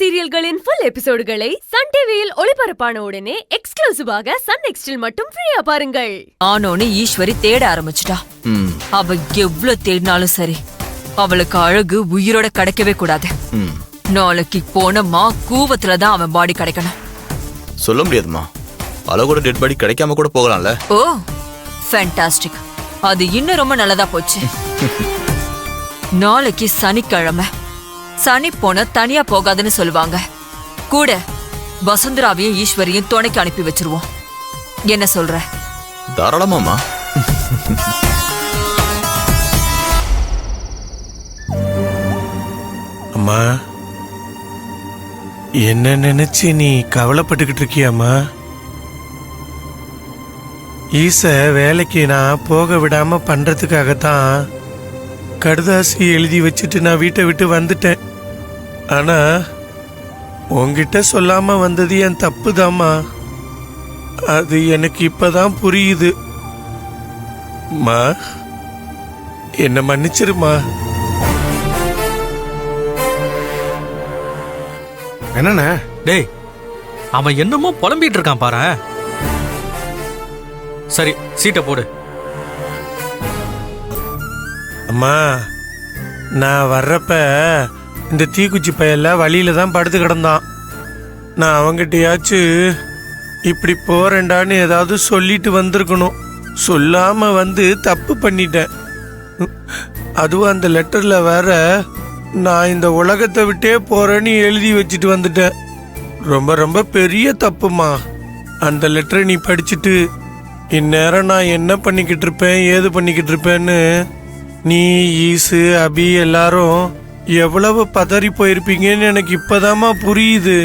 சீரியல்களின் full எபிசோடுகளை Sun டிவியில் ஒளிபரப்பான உடனே எக்ஸ்க்ளூசிவாக சன் நெக்ஸ்டில் மட்டும் ஃப்ரீயா பாருங்கள். ஆனோன்னு ஈஸ்வரி தேட ஆரம்பிச்சுட்டா. அவ எவ்வளவு தேடினாலும் சரி, அவளுக்கு அழகு உயிரோட கிடைக்கவே கூடாது. நாளைக்கு போனமா கூவத்துலதான் அவன் பாடி கிடைக்கணும். சொல்ல முடியாதுமா, அழகோட டெட் பாடி கிடைக்காம கூட போகலாம்ல. ஓ ஃபேண்டாஸ்டிக், அது இன்னும் ரொம்ப நல்லதா போச்சு. நாளைக்கு சனிக்கிழமை, சனி போன தனியா போகாதுன்னு சொல்லுவாங்க. கூட வசுந்தராவையும் ஈஸ்வரியும் துணைக்கு அனுப்பி வச்சிருவோம். என்ன சொல்ற? தாராளமாமா. அம்மா, என்ன நினைச்சு நீ கவலைப்பட்டுக்கிட்டு இருக்கியாம்மா? ஈச வேலைக்கு நான் போக விடாம பண்றதுக்காகத்தான் கடுதாசி எழுதி வச்சுட்டு நான் வீட்டை விட்டு வந்துட்டேன். ஆனா உன்கிட்ட சொல்லாம வந்தது என் தப்புதாம்மா. அது எனக்கு இப்பதான் புரியுது. மா, என்ன மன்னிச்சிருமா. என்னண்ணே? டேய், அவன் என்னமோ புலம்பிட்டு இருக்கான் பாரு. சரி, சீட்டை போடு. அம்மா, நான் வர்றப்ப இந்த தீக்குச்சி பையல்ல வழியில தான் படுத்து கிடந்தான். நான் அவங்கிட்டயாச்சும் இப்படி போறேன்டான்னு ஏதாவது சொல்லிட்டு வந்திருக்கணும். சொல்லாம வந்து தப்பு பண்ணிட்டேன். அதுவும் அந்த லெட்டர்ல வேற நான் இந்த உலகத்தை விட்டே போறேன்னு எழுதி வச்சுட்டு வந்துட்டேன். ரொம்ப ரொம்ப பெரிய தப்புமா. அந்த லெட்டரை நீ படிச்சுட்டு இந்நேரம் நான் என்ன பண்ணிக்கிட்டு இருப்பேன், ஏது பண்ணிக்கிட்டு இருப்பேன்னு நீ, ஈசு, அபி எல்லாரும் எவ்வளவு பதறி போயிருப்பீங்கன்னு எனக்கு இப்பதாம்மா புரியுது.